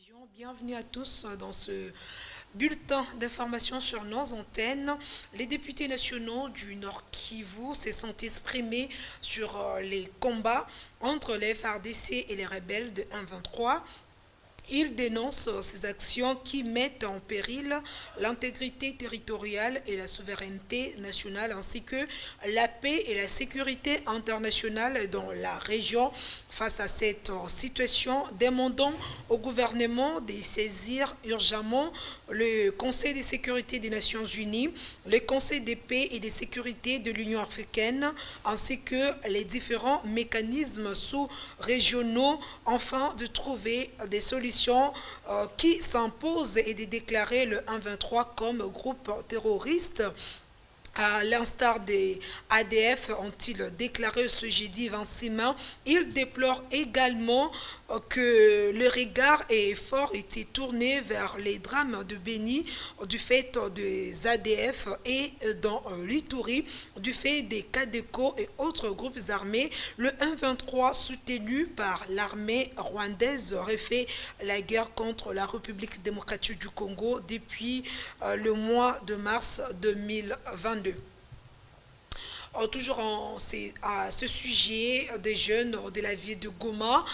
télévision. Bienvenue à tous dans ce bulletin d'information sur nos antennes. Les députés nationaux du Nord Kivu se sont exprimés sur les combats entre les FARDC et les rebelles de 1-23. Il dénonce ces actions qui mettent en péril l'intégrité territoriale et la souveraineté nationale ainsi que la paix et la sécurité internationale dans la région. Face à cette situation, demandons au gouvernement de saisir urgemment le Conseil de sécurité des Nations Unies, le Conseil de paix et de sécurité de l'Union africaine ainsi que les différents mécanismes sous-régionaux afin de trouver des solutions qui s'imposent et de déclarer le 1-23 comme groupe terroriste. À l'instar des ADF ont-ils déclaré ce jeudi 26 mai. Ils déplorent également que le regard et effort étaient tournés vers les drames de Béni du fait des ADF et dans l'Ituri du fait des Kadeko et autres groupes armés. Le 1-23 soutenu par l'armée rwandaise aurait fait la guerre contre la République démocratique du Congo depuis le mois de mars 2022. Toujours à ce sujet, des jeunes de la ville de Goma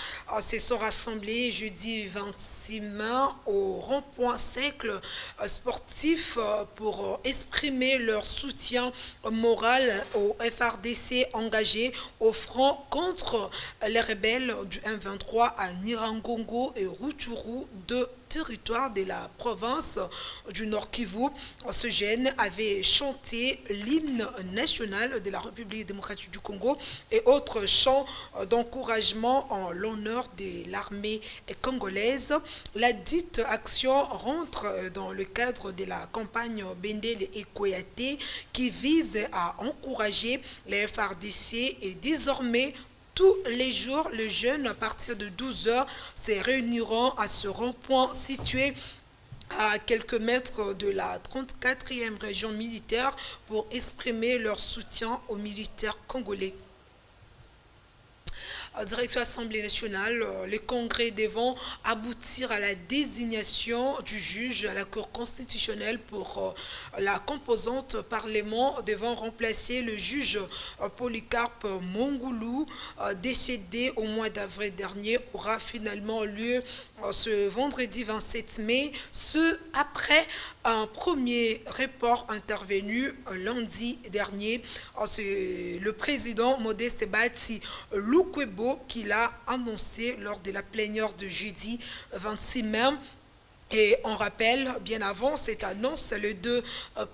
se sont rassemblés jeudi 26 mai au rond-point cercle sportif pour exprimer leur soutien moral au FRDC engagé au front contre les rebelles du M23 à Nirangongo et Rutshuru de territoire de la province du Nord Kivu. Ce jeune avait chanté l'hymne national de la République démocratique du Congo et autres chants d'encouragement en l'honneur de l'armée congolaise. La dite action rentre dans le cadre de la campagne Bendel et Koyate qui vise à encourager les FRDC et désormais tous les jours, les jeunes à partir de 12 heures se réuniront à ce rond-point situé à quelques mètres de la 34e région militaire pour exprimer leur soutien aux militaires congolais. Direction Assemblée nationale, les congrès devant aboutir à la désignation du juge à la Cour constitutionnelle pour la composante Parlement devant remplacer le juge Polycarpe Mongoulou, décédé au mois d'avril dernier, aura finalement lieu ce vendredi 27 mai, ce après un premier report intervenu lundi dernier. C'est le président Modeste Bati Lukwebo qui l'a annoncé lors de la plénière de jeudi 26 mai. Et on rappelle, bien avant cette annonce, les deux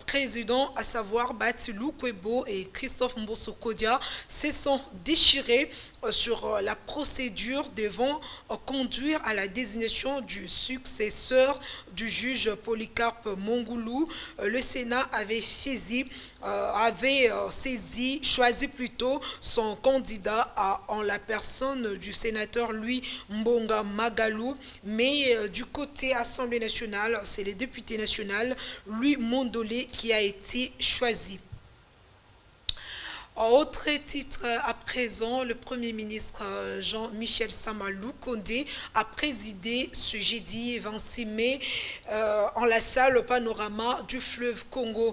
présidents, à savoir Batilou Kwebo et Christophe Mbosso-Kodia, se sont déchirés sur la procédure devant conduire à la désignation du successeur du juge Polycarpe Mongoulou. Le Sénat avait choisi plutôt son candidat en la personne du sénateur Louis Mbonga Magalou, mais du côté Assemblée nationale, c'est le député national Louis Mondolé qui a été choisi. Autre titre à présent, le Premier ministre Jean-Michel Samalou Kondé a présidé ce jeudi 26 mai en la salle Panorama du fleuve Congo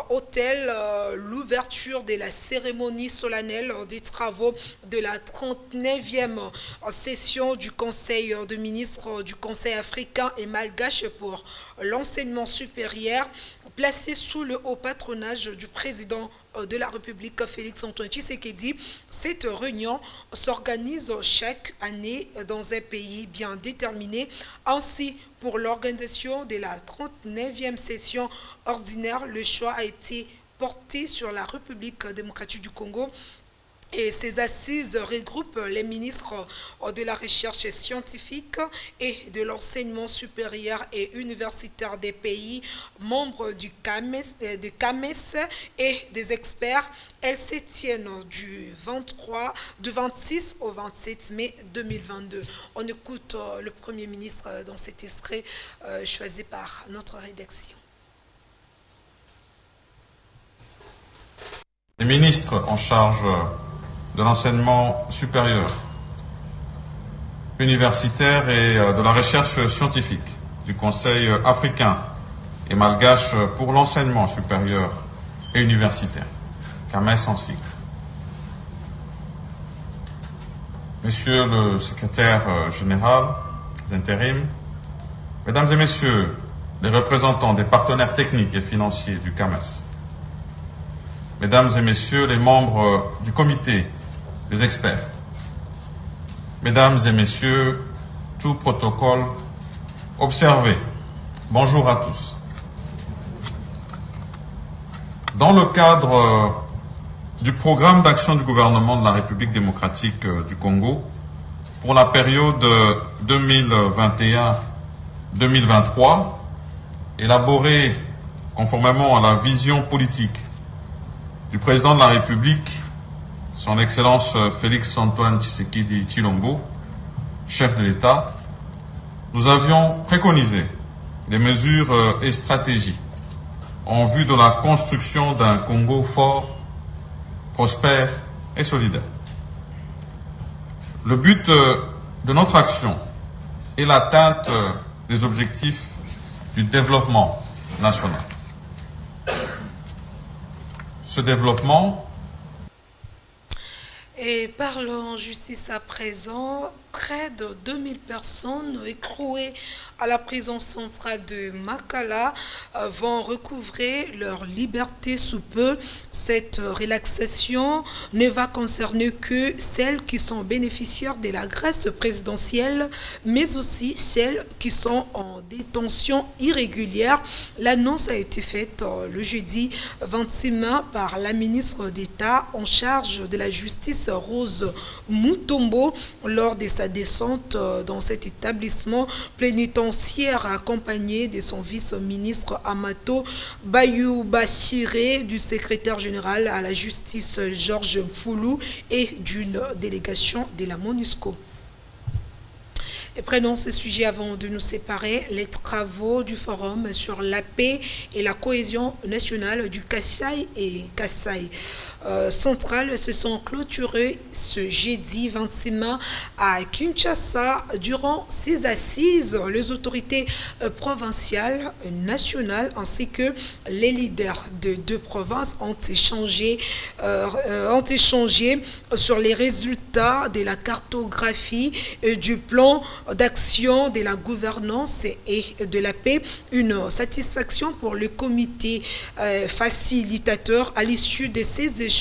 hôtel l'ouverture de la cérémonie solennelle des travaux de la 39e session du Conseil de ministres du Conseil africain et malgache pour l'enseignement supérieur placé sous le haut patronage du président de la République Félix-Antoine Tshisekedi. Cette réunion s'organise chaque année dans un pays bien déterminé. Ainsi, pour l'organisation de la 39e session ordinaire, le choix a été porté sur la République démocratique du Congo. Et ces assises regroupent les ministres de la recherche scientifique et de l'enseignement supérieur et universitaire des pays membres du CAMES et des experts. Elles se tiennent du 26 au 27 mai 2022. On écoute le Premier ministre dans cet extrait choisi par notre rédaction. Les ministres en charge de l'enseignement supérieur, universitaire et de la recherche scientifique du Conseil africain et malgache pour l'enseignement supérieur et universitaire, CAMES en sigle. Monsieur le secrétaire général d'intérim, Mesdames et Messieurs les représentants des partenaires techniques et financiers du CAMES, Mesdames et Messieurs les membres du comité des experts, Mesdames et Messieurs, tout protocole observé, bonjour à tous. Dans le cadre du programme d'action du gouvernement de la République démocratique du Congo pour la période 2021-2023, élaboré conformément à la vision politique du président de la République, son Excellence Félix-Antoine Tshisekedi Tshilombo, chef de l'État, nous avions préconisé des mesures et stratégies en vue de la construction d'un Congo fort, prospère et solidaire. Le but de notre action est l'atteinte des objectifs du développement national. Ce développement. Et parlons justice à présent. Près de 2000 personnes écrouées à la prison centrale de Makala vont recouvrer leur liberté sous peu. Cette relaxation ne va concerner que celles qui sont bénéficiaires de la grâce présidentielle, mais aussi celles qui sont en détention irrégulière. L'annonce a été faite le jeudi 26 mai par la ministre d'État en charge de la justice, Rose Mutombo, lors de sa descente dans cet établissement pénitentiaire accompagné de son vice-ministre Amato Bayou Bachiré, du secrétaire général à la justice Georges Mfoulou et d'une délégation de la MONUSCO. Et prenons ce sujet avant de nous séparer. Les travaux du Forum sur la paix et la cohésion nationale du Kasaï et Kasaï central se sont clôturés ce jeudi 26 mai à Kinshasa. Durant ces assises, les autorités provinciales, nationales ainsi que les leaders de deux provinces ont échangé sur les résultats de la cartographie du plan d'action de la gouvernance et de la paix. Une satisfaction pour le comité facilitateur. À l'issue de ces échanges,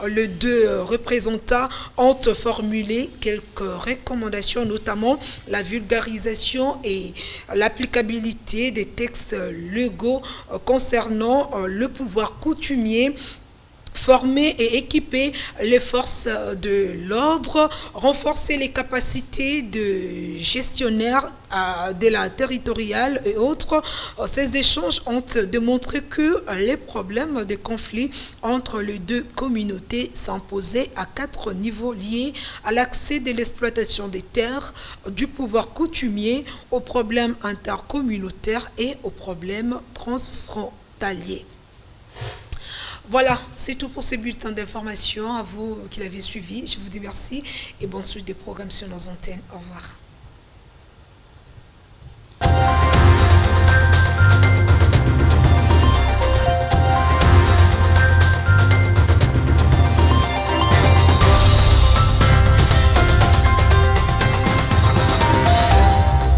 les deux représentants ont formulé quelques recommandations, notamment la vulgarisation et l'applicabilité des textes légaux concernant le pouvoir coutumier, former et équiper les forces de l'ordre, renforcer les capacités de gestionnaires de la territoriale et autres. Ces échanges ont démontré que les problèmes de conflit entre les deux communautés s'imposaient à 4 niveaux liés à l'accès de l'exploitation des terres, du pouvoir coutumier, aux problèmes intercommunautaires et aux problèmes transfrontaliers. Voilà, c'est tout pour ce bulletin d'information. À vous qui l'avez suivi, je vous dis merci et bonne suite des programmes sur nos antennes. Au revoir.